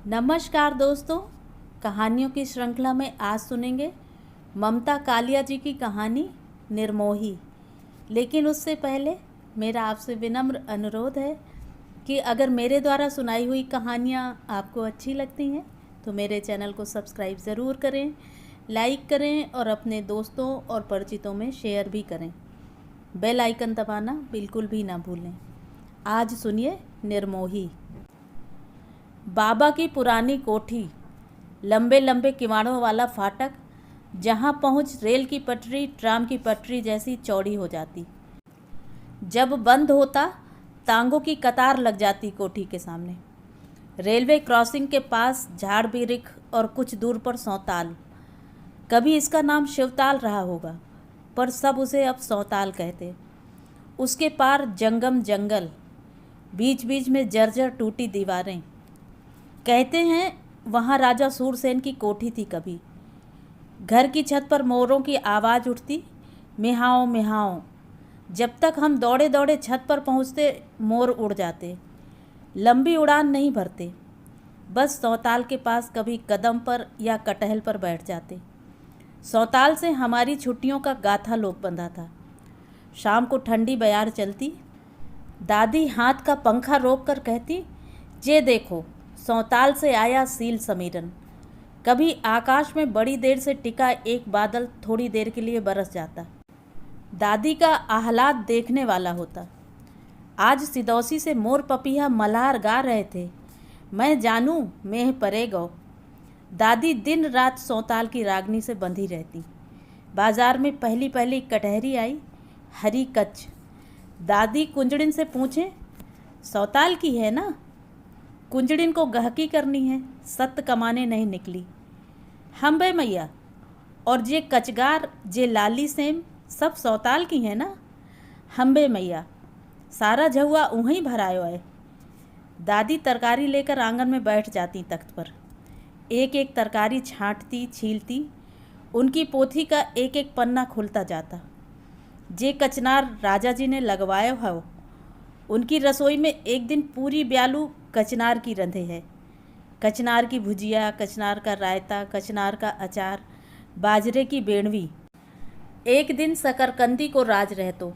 नमस्कार दोस्तों, कहानियों की श्रृंखला में आज सुनेंगे ममता कालिया जी की कहानी निर्मोही। लेकिन उससे पहले मेरा आपसे विनम्र अनुरोध है कि अगर मेरे द्वारा सुनाई हुई कहानियाँ आपको अच्छी लगती हैं तो मेरे चैनल को सब्सक्राइब ज़रूर करें, लाइक करें और अपने दोस्तों और परिचितों में शेयर भी करें। बेल आइकन दबाना बिल्कुल भी ना भूलें। आज सुनिए निर्मोही। बाबा की पुरानी कोठी, लंबे लंबे किवाड़ों वाला फाटक, जहाँ पहुँच रेल की पटरी ट्राम की पटरी जैसी चौड़ी हो जाती। जब बंद होता तांगों की कतार लग जाती कोठी के सामने। रेलवे क्रॉसिंग के पास झाड़ बिरिख और कुछ दूर पर सौताल। कभी इसका नाम शिवताल रहा होगा, पर सब उसे अब सौताल कहते। उसके पार जंगम जंगल, बीच बीच में जर्जर टूटी दीवारें। कहते हैं वहाँ राजा सूरसेन की कोठी थी कभी। घर की छत पर मोरों की आवाज़ उठती, मिहाओ मिहाओ। जब तक हम दौड़े दौड़े छत पर पहुँचते मोर उड़ जाते। लंबी उड़ान नहीं भरते, बस सौताल के पास कभी कदम पर या कटहल पर बैठ जाते। सौताल से हमारी छुट्टियों का गाथा लोक बंधा था। शाम को ठंडी बयार चलती, दादी हाथ का पंखा रोक कर कहती, जे देखो सौताल से आया सील समीरन। कभी आकाश में बड़ी देर से टिका एक बादल थोड़ी देर के लिए बरस जाता। दादी का आह्लाद देखने वाला होता। आज सिदौसी से मोर पपीहा मल्हार गा रहे थे, मैं जानूं मेह परे गौ। दादी दिन रात सौताल की रागनी से बंधी रहती। बाजार में पहली पहली कटहरी आई, हरी कच्च। दादी कुंजड़िन से पूछे, सौताल की है ना? कुंजड़िन को गहकी करनी है, सत्त कमाने नहीं निकली। हम बे मैया, और जे कचगार जे लाली सेम सब सौताल की है ना? हम बे मैया, सारा झुआ उहीं भरायो है। दादी तरकारी लेकर आंगन में बैठ जाती तख्त पर। एक एक तरकारी छांटती छीलती, उनकी पोथी का एक एक पन्ना खुलता जाता। जे कचनार राजा जी ने लगवाया हो, उनकी रसोई में एक दिन पूरी ब्यालू कचनार की रंधे है। कचनार की भुजिया, कचनार का रायता, कचनार का अचार, बाजरे की बेणवी। एक दिन शकरकंदी को राज रहतो।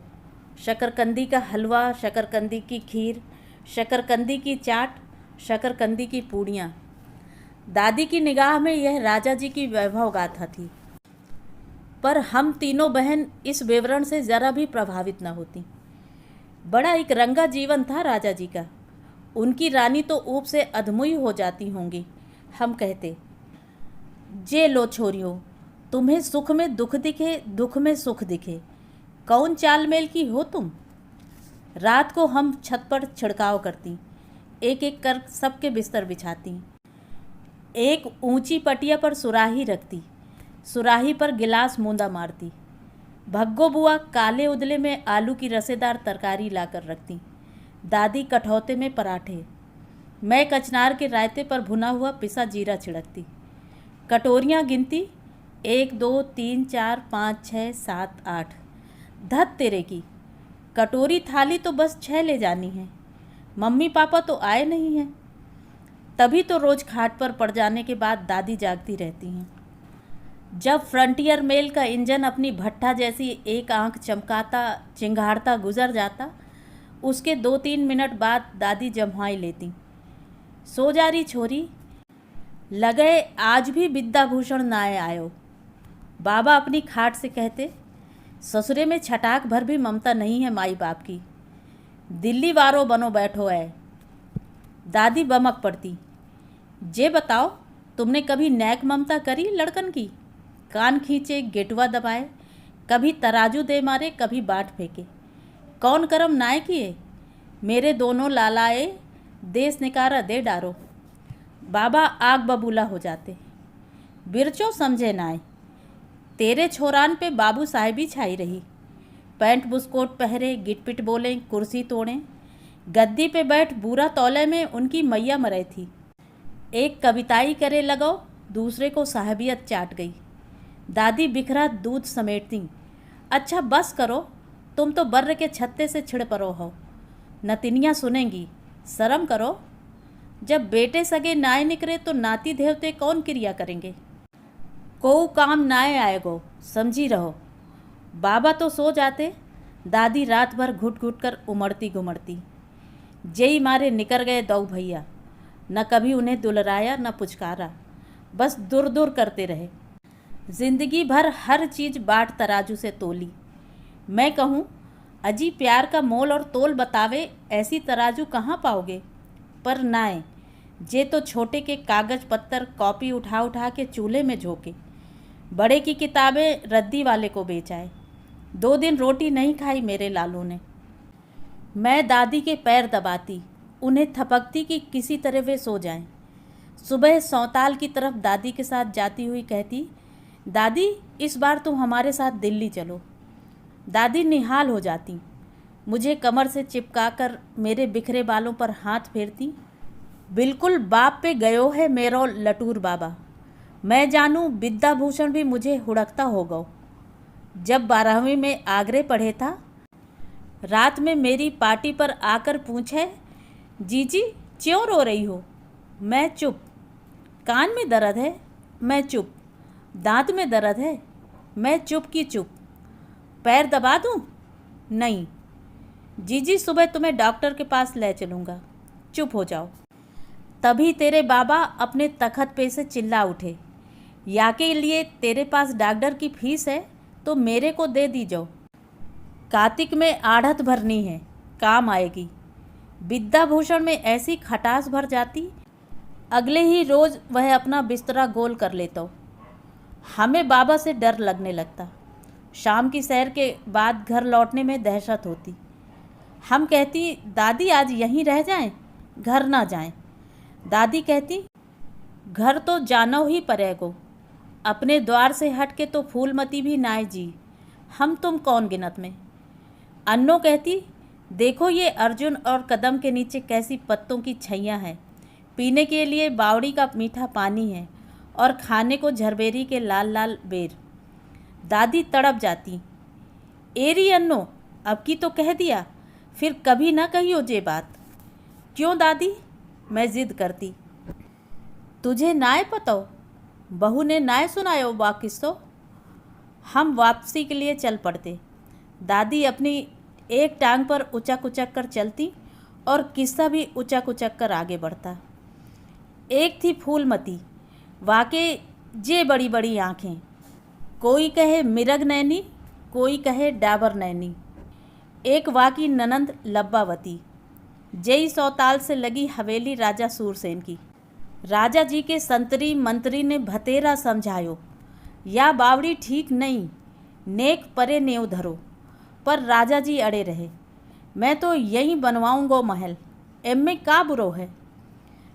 शकरकंदी का हलवा, शकरकंदी की खीर, शकरकंदी की चाट, शकरकंदी की पूड़ियाँ। दादी की निगाह में यह राजा जी की वैभव गाथा थी, पर हम तीनों बहन इस विवरण से ज़रा भी प्रभावित न होती। बड़ा एक रंगा जीवन था राजा जी का। उनकी रानी तो ऊप से अधमुई हो जाती होंगी। हम कहते, जे लो छोरियो, तुम्हें सुख में दुख दिखे, दुख में सुख दिखे, कौन चाल मेल की हो तुम। रात को हम छत पर छिड़काव करती, एक एक कर सबके बिस्तर बिछाती। एक ऊंची पटिया पर सुराही रखती, सुराही पर गिलास मूंदा मारती। भग्गो बुआ काले उदले में आलू की रसेदार तरकारी लाकर रखती। दादी कठौते में पराठे, मैं कचनार के रायते पर भुना हुआ पिसा जीरा छिड़कती। कटोरियाँ गिनती, 1 2 3 4 5 6 7 8। धत तेरे की, कटोरी थाली तो बस 6 ले जानी है। मम्मी पापा तो आए नहीं हैं। तभी तो रोज़ खाट पर पड़ जाने के बाद दादी जागती रहती हैं। जब फ्रंटियर मेल का इंजन अपनी भट्ठा जैसी एक आंख चमकाता चिंगाड़ता गुजर जाता, उसके 2-3 मिनट बाद दादी जम्हाई लेती, सो जा रही छोरी, लगे आज भी विद्याभूषण नाए आयो। बाबा अपनी खाट से कहते, ससुरे में छटाक भर भी ममता नहीं है माई बाप की, दिल्ली वारो बनो बैठो है। दादी बमक पड़ती, जे बताओ तुमने कभी नैक ममता करी लड़कन की? कान खींचे, गेटुआ दबाए, कभी तराजू दे मारे, कभी बाट फेंके, कौन करम नाय किए? मेरे दोनों लालाए देश निकारा दे डारो। बाबा आग बबूला हो जाते, बिरचो समझे नाय, तेरे छोरान पे बाबू साहिबी छाई रही। पैंट बुस्कोट पहरे, गिटपिट बोले, कुर्सी तोड़ें, गद्दी पे बैठ बूरा तौले में उनकी मैया मरे थी। एक कविताई करे लगो, दूसरे को साहबियत चाट गई। दादी बिखरा दूध समेटती, अच्छा बस करो, तुम तो बर्र के छत्ते से छिड़ परो हो, नतिनियाँ सुनेंगी, शर्म करो। जब बेटे सगे नाय निकरे तो नाती देवते कौन क्रिया करेंगे। को काम नाय आएगो, समझी रहो। बाबा तो सो जाते, दादी रात भर घुट घुट कर उमड़ती घुमड़ती। जेई मारे निकर गए दो भैया, न कभी उन्हें दुलराया न पुचकारा, बस दूर दूर करते रहे। जिंदगी भर हर चीज़ बाट तराजू से तोली। मैं कहूँ अजी प्यार का मोल और तोल बतावे, ऐसी तराजू कहाँ पाओगे। पर नाय, जे तो छोटे के कागज पत्तर कॉपी उठा उठा के चूल्हे में झोंके, बड़े की किताबें रद्दी वाले को बेचाए। 2 दिन रोटी नहीं खाई मेरे लालू ने। मैं दादी के पैर दबाती, उन्हें थपकती कि किसी तरह वे सो जाएं। सुबह सौताल की तरफ दादी के साथ जाती हुई कहती, दादी इस बार तुम हमारे साथ दिल्ली चलो। दादी निहाल हो जाती, मुझे कमर से चिपकाकर मेरे बिखरे बालों पर हाथ फेरती। बिल्कुल बाप पे गयो है मेरो लटूर बाबा। मैं जानूं विद्या भूषण भी मुझे हुड़कता होगा। जब 12वीं में आगरे पढ़े था, रात में मेरी पार्टी पर आकर पूछे, जीजी क्यों रो रही हो। मैं चुप। कान में दर्द है, मैं चुप। दांत में दर्द है, मैं चुप की चुप। पैर दबा दूं, नहीं। जीजी सुबह तुम्हें डॉक्टर के पास ले चलूँगा, चुप हो जाओ। तभी तेरे बाबा अपने तखत पे से चिल्ला उठे, या के लिए तेरे पास डॉक्टर की फीस है तो मेरे को दे दी जाओ। कार्तिक में आढ़त भरनी है, काम आएगी। विद्या भूषण में ऐसी खटास भर जाती, अगले ही रोज़ वह अपना बिस्तरा गोल कर लेता। हमें बाबा से डर लगने लगता। शाम की सैर के बाद घर लौटने में दहशत होती। हम कहती, दादी आज यहीं रह जाएं, घर ना जाएं। दादी कहती, घर तो जानो ही पड़ेगो। अपने द्वार से हट के तो फूलमती भी नाय जी, हम तुम कौन गिनत में। अन्नो कहती, देखो ये अर्जुन और कदम के नीचे कैसी पत्तों की छैयाँ हैं। पीने के लिए बावड़ी का मीठा पानी है और खाने को झरबेरी के लाल लाल बेर। दादी तड़प जाती, एरी अन्नो अब की तो कह दिया, फिर कभी ना कहियो जे बात। क्यों दादी, मैं जिद करती। तुझे नाय पतो, बहू ने नाय सुनायो बा किस्सो। हम वापसी के लिए चल पड़ते। दादी अपनी एक टांग पर उचक उचक कर चलती और किस्सा भी उचक उचक कर आगे बढ़ता। एक थी फूलमती, वाकई जे बड़ी बड़ी आँखें, कोई कहे मिरग नैनी, कोई कहे डाबर नैनी। एक वाकी ननंद लब्बावती, जई सौताल से लगी हवेली राजा सूरसेन की। राजा जी के संतरी मंत्री ने भतेरा समझायो, या बावड़ी ठीक नहीं, नेक परे नेव धरो। पर राजा जी अड़े रहे, मैं तो यहीं बनवाऊंगो महल, एम का बुरो है।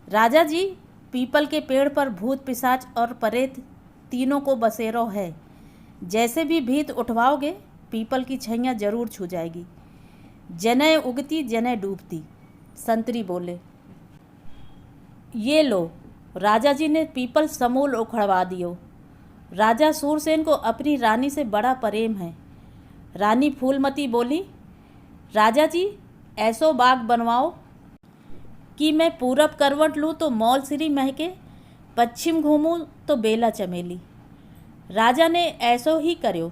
राजा जी, पीपल के पेड़ पर भूत पिशाच और परेत तीनों को बसेरो है। जैसे भी भीत उठवाओगे, पीपल की छैया जरूर छू जाएगी। जने उगती जने डूबती। संतरी बोले, ये लो। राजा जी ने पीपल समूल उखड़वा दियो। राजा सूरसेन को अपनी रानी से बड़ा प्रेम है। रानी फूलमती बोली, राजा जी ऐसो बाग बनवाओ कि मैं पूरब करवट लूँ तो मौलसिरी महके, पश्चिम घूमूँ तो बेला चमेली। राजा ने ऐसो ही कर्यो।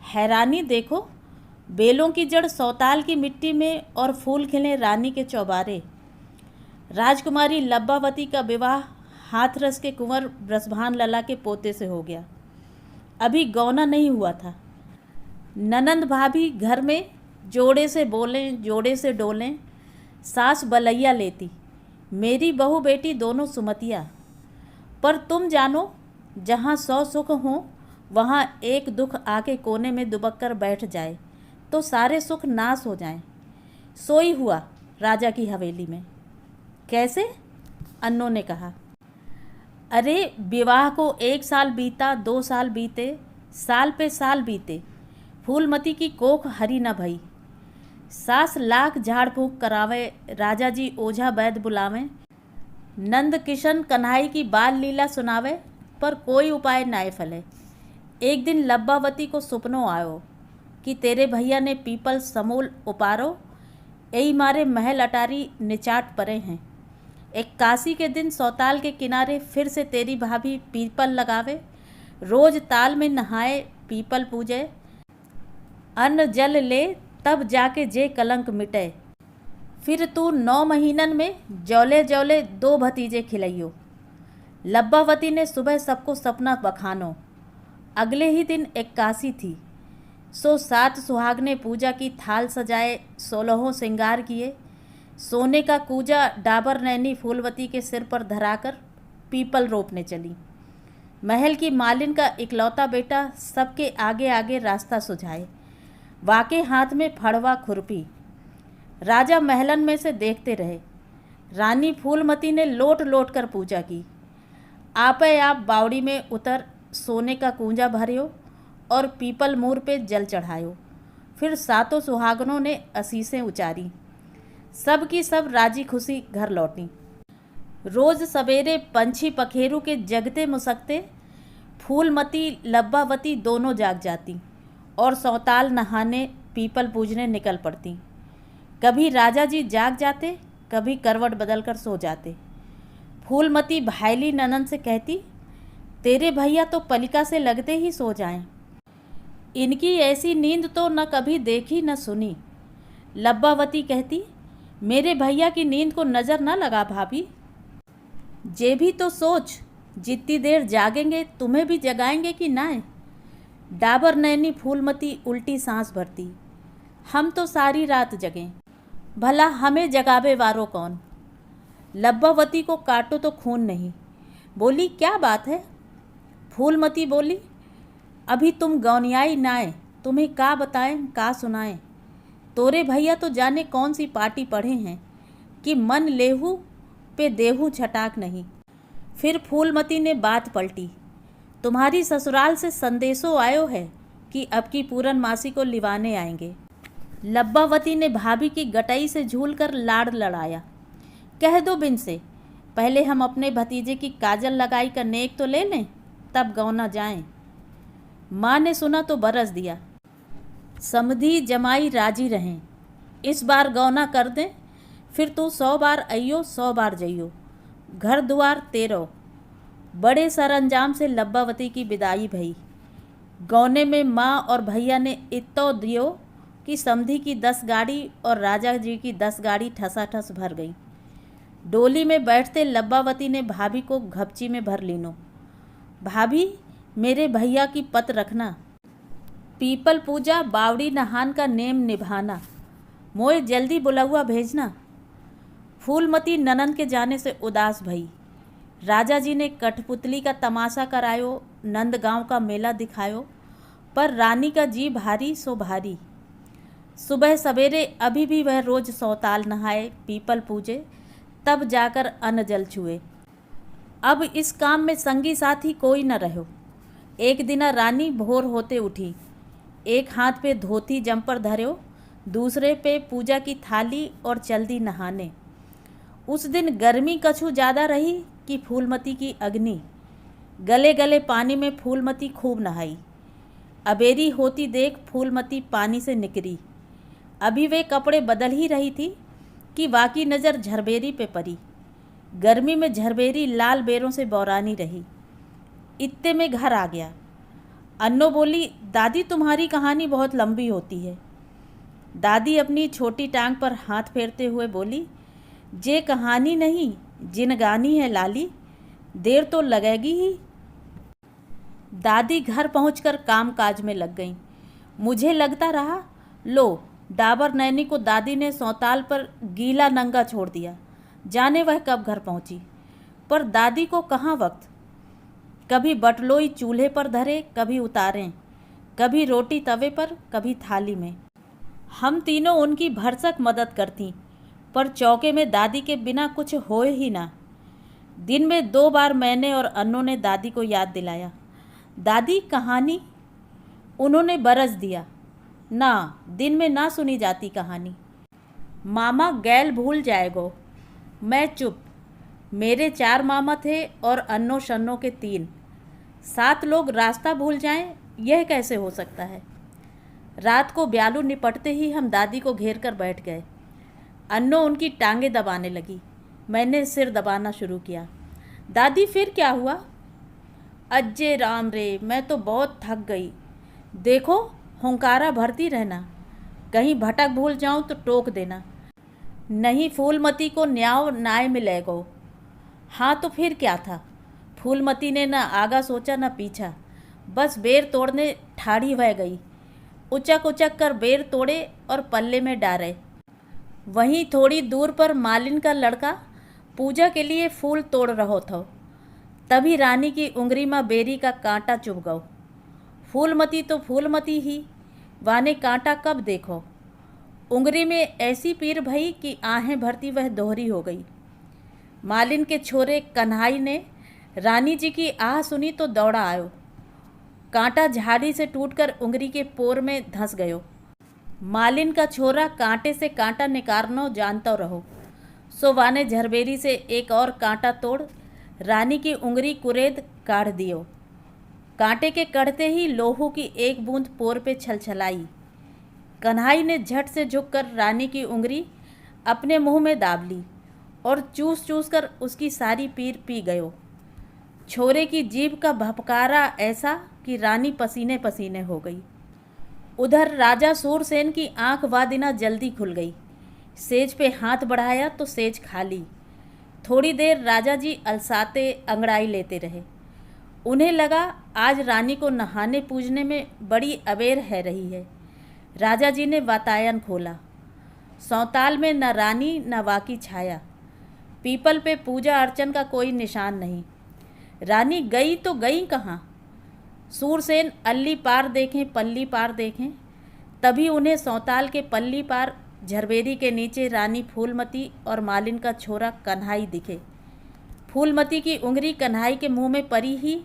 हैरानी देखो, बेलों की जड़ सौताल की मिट्टी में और फूल खिले रानी के चौबारे। राजकुमारी लब्बावती का विवाह हाथरस के कुंवर ब्रसभान लला के पोते से हो गया। अभी गौना नहीं हुआ था। ननंद भाभी घर में जोड़े से बोलें जोड़े से डोलें, सास बलैया लेती, मेरी बहू बेटी दोनों सुमतिया। पर तुम जानो, जहाँ 100 सुख हों वहाँ एक दुख आके कोने में दुबक कर बैठ जाए तो सारे सुख नाश हो जाएं। सोई हुआ राजा की हवेली में। कैसे? अन्नों ने कहा, अरे विवाह को 1 साल बीता, 2 साल बीते, साल पे साल बीते, फूलमती की कोख हरी न भई। सास लाख झाड़ फूँक करावे, राजा जी ओझा वैद्य बुलावें, नंद किशन कन्हाई की बाल लीला सुनावे, पर कोई उपाय नाय फले। एक दिन लब्बावती को सुपनो आयो कि तेरे भैया ने पीपल समूल उपारो, यही मारे महल अटारी निचाट परे हैं। 81 के दिन सौताल के किनारे फिर से तेरी भाभी पीपल लगावे, रोज ताल में नहाए पीपल पूजे, अन्न जल ले तब जाके जे कलंक मिटे। फिर तू 9 महीनन में जौले जौले 2 भतीजे खिलइयो। लब्बावती ने सुबह सबको सपना बखानो। अगले ही दिन 81 थी, सो 7 सुहागने पूजा की थाल सजाए, 16 श्रृंगार किए। सोने का कूजा डाबर नैनी फूलवती के सिर पर धराकर पीपल रोपने चली। महल की मालिन का इकलौता बेटा सबके आगे आगे रास्ता सुझाए, वाके हाथ में फड़वा खुरपी। राजा महलन में से देखते रहे। रानी फूलमती ने लोट लोट कर पूजा की। आपे आप बावड़ी में उतर सोने का कूंजा भरियो और पीपल मूर पे जल चढ़ायो। फिर 7 सुहागनों ने असीसें उचारी। सब की सब राजी खुशी घर लौटी। रोज सवेरे पंछी पखेरू के जगते मुसकते फूलमती लब्बावती दोनों जाग जाती और सौताल नहाने पीपल पूजने निकल पड़ती। कभी राजा जी जाग जाते, कभी करवट बदल कर सो जाते। फूलमती भाईली ननन से कहती, तेरे भैया तो पलिका से लगते ही सो जाएं। इनकी ऐसी नींद तो न कभी देखी न सुनी। लब्बावती कहती, मेरे भैया की नींद को नज़र न लगा भाभी। जे भी तो सोच, जितनी देर जागेंगे तुम्हें भी जगाएंगे कि नाय। डाबर नैनी फूलमती उल्टी सांस भरती, हम तो सारी रात जगें, भला हमें जगावे वारो कौन। लब्बावती को काटो तो खून नहीं। बोली, क्या बात है। फूलमती बोली, अभी तुम गौनियाई नाए, तुम्हें का बताएं का सुनाएं। तोरे भैया तो जाने कौन सी पार्टी पढ़े हैं कि मन लेहू पे देहू छटाक नहीं। फिर फूलमती ने बात पलटी, तुम्हारी ससुराल से संदेशो आयो है कि अब की पूरन मासी को लिवाने आएंगे। लब्बावती ने भाभी की गटई से झूल कर लाड़ लड़ाया। कह दो बिन से, पहले हम अपने भतीजे की काजल लगाई का नेक तो ले लें, तब गौना जाएं। माँ ने सुना तो बरस दिया। समधी जमाई राजी रहें, इस बार गौना कर दें, फिर तू 100 बार अइयो 100 बार जइयो, घर दुआर तेरो। बड़े सरंजाम से लब्बावती की विदाई भई। गौने में माँ और भैया ने इत्तो दियो कि समधी की 10 गाड़ी और राजा जी की 10 गाड़ी ठसाठस भर गई। डोली में बैठते लब्बावती ने भाभी को घपची में भर लीनो। भाभी, मेरे भैया की पत रखना, पीपल पूजा बावड़ी नहान का नेम निभाना, मोए जल्दी बुलौआ भेजना। फूलमती ननन के जाने से उदास भई। राजा जी ने कठपुतली का तमाशा करायो, नंदगांव का मेला दिखायो, पर रानी का जी भारी सो भारी। सुबह सवेरे अभी भी वह रोज सौताल नहाए, पीपल पूजे, तब जाकर अन्न जल छुए। अब इस काम में संगी साथी कोई न रहो। एक दिना रानी भोर होते उठी, एक हाथ पे धोती जंपर धर्यो, दूसरे पे पूजा की थाली और चल दी नहाने। उस दिन गर्मी कछु ज़्यादा रही कि फूलमती की अग्नि। गले गले पानी में फूलमती खूब नहाई। अबेरी होती देख फूलमती पानी से निकली। अभी वे कपड़े बदल ही रही थी कि वाकी नज़र झरबेरी पे पड़ी। गर्मी में झरबेरी लाल बेरों से बौरानी रही। इत्ते में घर आ गया। अन्नो बोली, दादी तुम्हारी कहानी बहुत लंबी होती है। दादी अपनी छोटी टांग पर हाथ फेरते हुए बोली, जे कहानी नहीं जिनगानी है लाली, देर तो लगेगी ही। दादी घर पहुंचकर काम काज में लग गईं। मुझे लगता रहा, लो डाबर नैनी को दादी ने सौताल पर गीला नंगा छोड़ दिया, जाने वह कब घर पहुंची। पर दादी को कहाँ वक्त। कभी बटलोई चूल्हे पर धरे, कभी उतारें, कभी रोटी तवे पर, कभी थाली में। हम तीनों उनकी भरसक मदद करती, पर चौके में दादी के बिना कुछ हो ही ना। दिन में 2 बार मैंने और अन्नों ने दादी को याद दिलाया, दादी कहानी। उन्होंने बरस दिया, ना दिन में ना सुनी जाती कहानी। मामा गैल भूल जाएगो। मैं चुप। मेरे 4 मामा थे और अन्नो शन्नो के 3। 7 लोग रास्ता भूल जाएं, यह कैसे हो सकता है। रात को ब्यालू निपटते ही हम दादी को घेर कर बैठ गए। अन्नो उनकी टांगें दबाने लगी। मैंने सिर दबाना शुरू किया। दादी फिर क्या हुआ? अज्जे राम रे, मैं तो बहुत थक गई। देखो, हुंकारा भरती रहना, कहीं भटक भूल जाऊं तो टोक देना, नहीं फूलमती को न्याव नाय मिलेगो। हाँ तो फिर क्या था? फूलमती ने न आगा सोचा न पीछा, बस बेर तोड़ने ठाड़ी वह गई। उचक उचक कर बेर तोड़े और पल्ले में डाले। वहीं थोड़ी दूर पर मालिन का लड़का पूजा के लिए फूल तोड़ रहो था। तभी रानी की उंगली में बेरी का कांटा चुभ गयो। फूलमती तो फूलमती ही, वाने कांटा कब देखो। उंगली में ऐसी पीर भई कि आहें भरती वह दोहरी हो गई। मालिन के छोरे कन्हाई ने रानी जी की आह सुनी तो दौड़ा आयो। कांटा झाड़ी से टूटकर उंगली के पोर में धंस गयो। मालिन का छोरा कांटे से कांटा निकारनो जानता रहो, सो वाने झरबेरी से एक और कांटा तोड़ रानी की उंगली कुरेद काढ़ दियो। कांटे के कढ़ते ही लोहू की एक बूंद पोर पे छलछलाई। कन्हाई ने झट से झुककर रानी की उंगली अपने मुंह में दाब ली और चूस चूस कर उसकी सारी पीर पी गयो। छोरे की जीभ का भपकारा ऐसा कि रानी पसीने पसीने हो गई। उधर राजा सूरसेन की आंख वादिना जल्दी खुल गई। सेज पे हाथ बढ़ाया तो सेज खाली। थोड़ी देर राजा जी अलसाते अंगड़ाई लेते रहे। उन्हें लगा आज रानी को नहाने पूजने में बड़ी अबेर है रही है। राजा जी ने वातायन खोला। सौताल में न रानी न वाकी छाया। पीपल पे पूजा अर्चन का कोई निशान नहीं। रानी गई तो गई कहाँ? सूरसेन अल्ली पार देखें पल्ली पार देखें, तभी उन्हें सौताल के पल्ली पार झरबेरी के नीचे रानी फूलमती और मालिन का छोरा कन्हाई दिखे। फूलमती की उंगली कन्हाई के मुंह में परी ही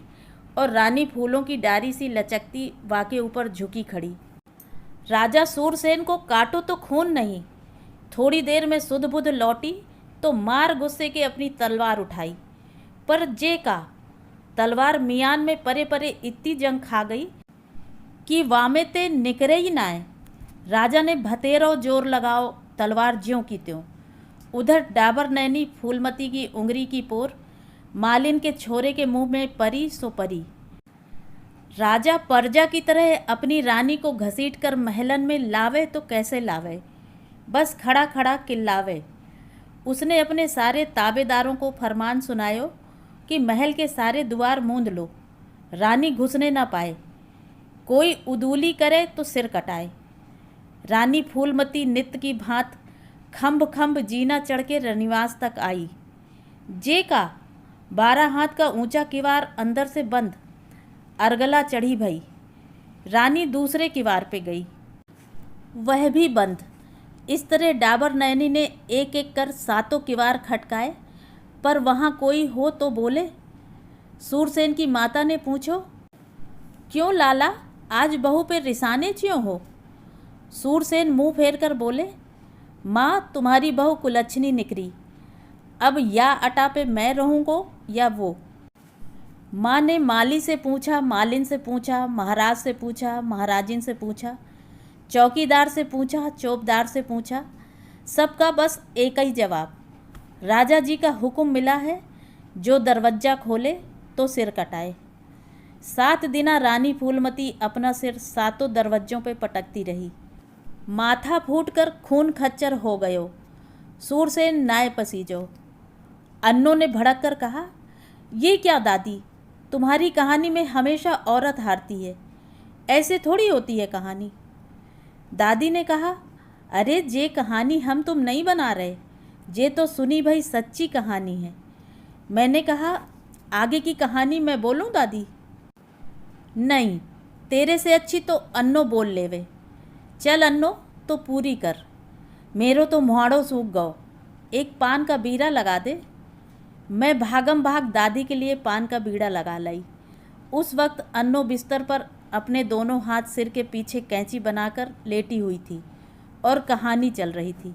और रानी फूलों की डारी सी लचकती वाके ऊपर झुकी खड़ी। राजा सूरसेन को काटो तो खून नहीं। थोड़ी देर में सुध बुध लौटी तो मार गुस्से के अपनी तलवार उठाई, पर जे का तलवार मियान में परे परे इतनी जंग खा गई कि वामे ते निकरे ही नाए। राजा ने भतेरो जोर लगाओ, तलवार ज्यों की त्यों। उधर डाबर नैनी फूलमती की उंगली की पोर मालिन के छोरे के मुंह में परी सो परी। राजा परजा की तरह अपनी रानी को घसीट कर महलन में लावे तो कैसे लावे, बस खड़ा खड़ा किल्लावे। उसने अपने सारे ताबेदारों को फरमान सुनायो कि महल के सारे द्वार मूंद लो, रानी घुसने ना पाए। कोई उदूली करे तो सिर कटाए। रानी फूलमती नित्य की भांत खम्भ खम्भ जीना चढ़ के रनिवास तक आई। जे का 12 हाथ का ऊंचा किवार अंदर से बंद, अर्गला चढ़ी भई। रानी दूसरे किवार पे गई, वह भी बंद। इस तरह डाबर नैनी ने एक एक कर 7 किवार खटकाए, पर वहाँ कोई हो तो बोले। सूरसेन की माता ने पूछो, क्यों लाला, आज बहू पे रिसाने क्यों हो? सूरसेन मुंह फेर कर बोले, माँ तुम्हारी बहू कुलच्छनी निकरी, अब या अटा पे मैं रहूँगो या वो। माँ ने माली से पूछा, मालिन से पूछा, महाराज से पूछा, महाराजिन से पूछा, चौकीदार से पूछा, चौबदार से पूछा, सबका बस एक ही जवाब, राजा जी का हुक्म मिला है, जो दरवाजा खोले तो सिर कटाए। 7 दिना रानी फूलमती अपना सिर 7 दरवाजों पे पटकती रही। माथा फूट कर खून खच्चर हो गयो। सूरसेन नाय पसीजो। अन्नों ने भड़क कर कहा, ये क्या दादी, तुम्हारी कहानी में हमेशा औरत हारती है, ऐसे थोड़ी होती है कहानी। दादी ने कहा, अरे जे कहानी हम तुम नहीं बना रहे, जे तो सुनी भाई सच्ची कहानी है। मैंने कहा, आगे की कहानी मैं बोलूं दादी? नहीं, तेरे से अच्छी तो अन्नो बोल लेवे। चल अन्नो तो पूरी कर, मेरो तो मुहाड़ो सूख गओ, एक पान का बीड़ा लगा दे। मैं भागम भाग दादी के लिए पान का बीड़ा लगा लाई। उस वक्त अन्नो बिस्तर पर अपने दोनों हाथ सिर के पीछे कैंची बनाकर लेटी हुई थी और कहानी चल रही थी।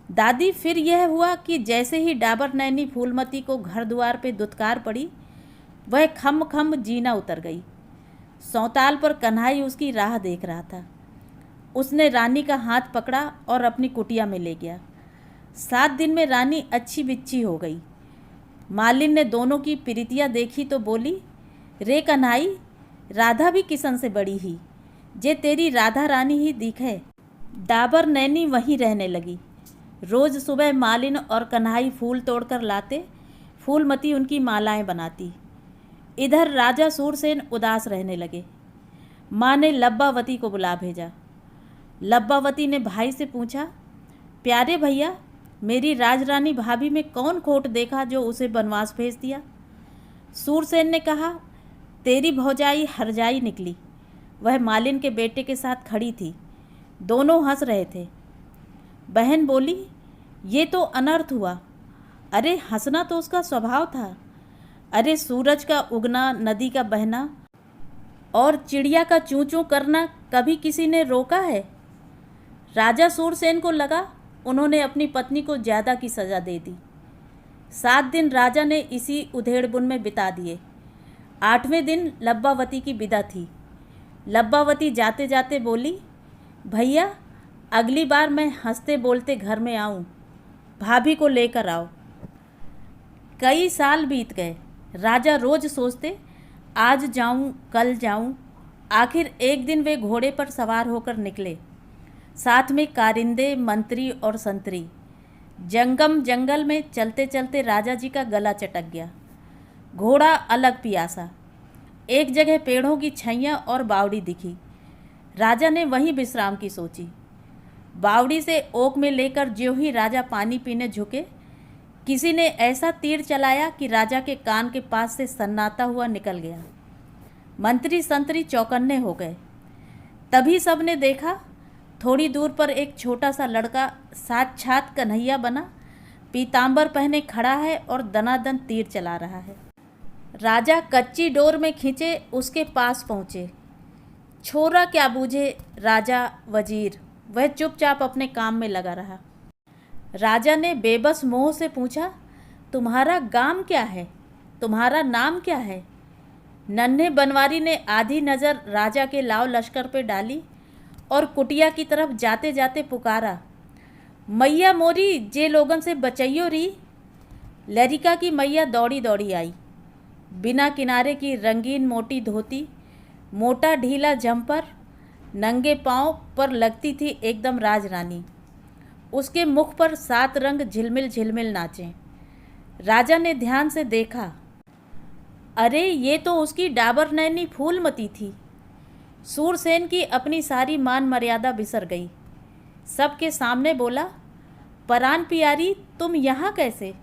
दादी फिर यह हुआ कि जैसे ही डाबर नैनी फूलमती को घर द्वार पे दुत्कार पड़ी, वह खम खम जीना उतर गई। सौताल पर कन्हाई उसकी राह देख रहा था। उसने रानी का हाथ पकड़ा और अपनी कुटिया में ले गया। 7 दिन में रानी अच्छी बिच्छी हो गई। मालिन ने दोनों की प्रीतियाँ देखी तो बोली, रे कन्हाई, राधा भी किशन से बड़ी ही, जे तेरी राधा रानी ही दिखे। डाबर नैनी वहीं रहने लगी। रोज़ सुबह मालिन और कन्हाई फूल तोड़कर लाते, फूलमती उनकी मालाएं बनाती। इधर राजा सूरसेन उदास रहने लगे। माँ ने लब्बावती को बुला भेजा। लब्बावती ने भाई से पूछा, प्यारे भैया, मेरी राजरानी भाभी में कौन खोट देखा जो उसे बनवास भेज दिया? सूरसेन ने कहा, तेरी भौजाई हरजाई निकली। वह मालिन के बेटे के साथ खड़ी थी। दोनों हंस रहे थे। बहन बोली, ये तो अनर्थ हुआ। अरे हंसना तो उसका स्वभाव था। अरे सूरज का उगना, नदी का बहना और चिड़िया का चूं चूं करना कभी किसी ने रोका है? राजा सूरसेन को लगा उन्होंने अपनी पत्नी को ज़्यादा की सज़ा दे दी। 7 दिन राजा ने इसी उधेड़बुन में बिता दिए। 8वें दिन लब्बावती की विदा थी। लब्बावती जाते जाते बोली, भैया, अगली बार मैं हंसते बोलते घर में आऊँ, भाभी को लेकर आओ। कई साल बीत गए। राजा रोज़ सोचते, आज जाऊँ कल जाऊँ। आखिर एक दिन वे घोड़े पर सवार होकर निकले, साथ में कारिंदे, मंत्री और संतरी। जंगम जंगल में चलते चलते राजा जी का गला चटक गया। घोड़ा अलग पियासा। एक जगह पेड़ों की छैया और बावड़ी दिखी। राजा ने वहीं विश्राम की सोची। बावड़ी से ओक में लेकर ज्यों ही राजा पानी पीने झुके, किसी ने ऐसा तीर चलाया कि राजा के कान के पास से सन्नाटा हुआ निकल गया। मंत्री संतरी चौकन्ने हो गए। तभी सबने देखा, थोड़ी दूर पर एक छोटा सा लड़का साक्षात कन्हैया बना, पीतांबर पहने खड़ा है और दनादन तीर चला रहा है। राजा कच्ची डोर में खींचे उसके पास पहुँचे। छोरा क्या बूझे राजा वजीर, वह चुपचाप अपने काम में लगा रहा। राजा ने बेबस मोह से पूछा, तुम्हारा गाम क्या है? तुम्हारा नाम क्या है? नन्हे बनवारी ने आधी नज़र राजा के लाव लश्कर पे डाली और कुटिया की तरफ जाते जाते पुकारा, मैया मोरी, जे लोगन से बचैयो री। लरिका की मैया दौड़ी दौड़ी आई। बिना किनारे की रंगीन मोटी धोती, मोटा ढीला जम्पर, नंगे पाँव पर लगती थी एकदम राजरानी। उसके मुख पर 7 रंग झिलमिल झिलमिल नाचे। राजा ने ध्यान से देखा, अरे ये तो उसकी डाबर नैनी फूलमती थी। सूरसेन की अपनी सारी मान मर्यादा बिसर गई। सबके सामने बोला, परान पियारी, तुम यहाँ कैसे?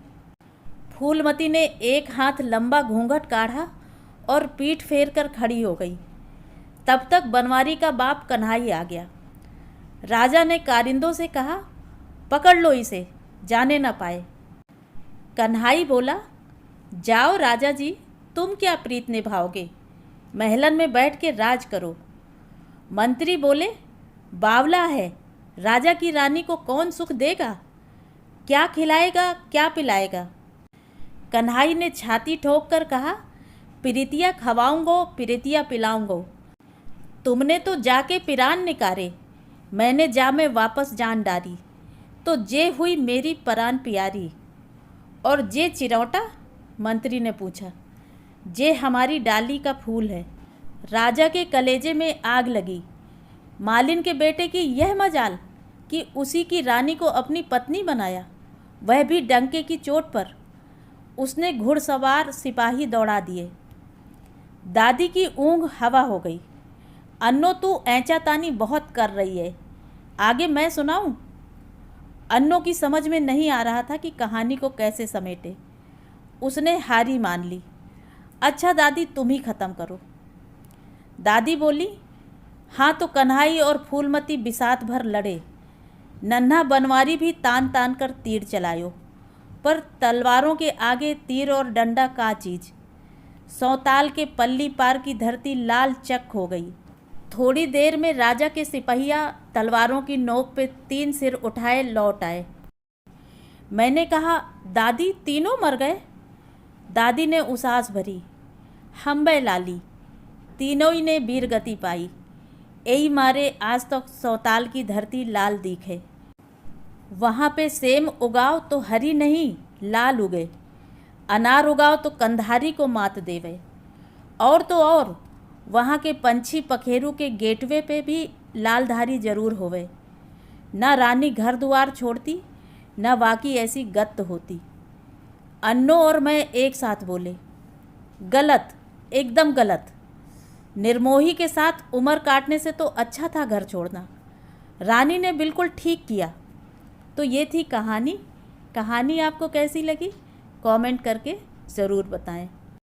फूलमती ने एक हाथ लंबा घूंघट काढ़ा और पीठ फेर कर खड़ी हो गई। तब तक बनवारी का बाप कन्हाई आ गया। राजा ने कारिंदों से कहा, पकड़ लो इसे, जाने न पाए। कन्हाई बोला, जाओ राजा जी, तुम क्या प्रीत निभाओगे, महलन में बैठ के राज करो। मंत्री बोले, बावला है, राजा की रानी को कौन सुख देगा? क्या खिलाएगा, क्या पिलाएगा? कन्हाई ने छाती ठोक कर कहा, प्रीतिया खवाऊंगो, प्रीतिया पिलाऊंगो। तुमने तो जाके पिरान निकारे, मैंने जा में वापस जान डारी, तो जे हुई मेरी परान प्यारी। और जे चिरौटा? मंत्री ने पूछा। जे हमारी डाली का फूल है। राजा के कलेजे में आग लगी। मालिन के बेटे की यह मजाल कि उसी की रानी को अपनी पत्नी बनाया, वह भी डंके की चोट पर। उसने घुड़सवार सिपाही दौड़ा दिए। दादी की ऊँघ हवा हो गई। अन्नो, तू ऐंचा तानी बहुत कर रही है, आगे मैं सुनाऊं? अन्नो की समझ में नहीं आ रहा था कि कहानी को कैसे समेटे। उसने हारी मान ली। अच्छा दादी, तुम ही ख़त्म करो। दादी बोली, हाँ तो कन्हाई और फूलमती बिसात भर लड़े। नन्हा बनवारी भी तान तान कर तीर चलायो, पर तलवारों के आगे तीर और डंडा का चीज। सौताल के पल्ली पार की धरती लाल चक हो गई। थोड़ी देर में राजा के सिपहिया तलवारों की नोक पे 3 सिर उठाए लौट आए। मैंने कहा, दादी तीनों मर गए? दादी ने उसास भरी, हम्बे लाली, तीनों ही ने वीरगति पाई। यही मारे आज तक सौताल की धरती लाल दिखे। वहाँ पे सेम उगाओ तो हरी नहीं लाल उगे, अनार उगाओ तो कंधारी को मात देवे। और तो और वहाँ के पंछी पखेरू के गेटवे पे भी लालधारी जरूर होवे। ना रानी घर द्वार छोड़ती, ना बाकी ऐसी गत होती। अन्नो और मैं एक साथ बोले, गलत, एकदम गलत। निर्मोही के साथ उम्र काटने से तो अच्छा था घर छोड़ना। रानी ने बिल्कुल ठीक किया। तो ये थी कहानी। कहानी आपको कैसी लगी कमेंट करके ज़रूर बताएं।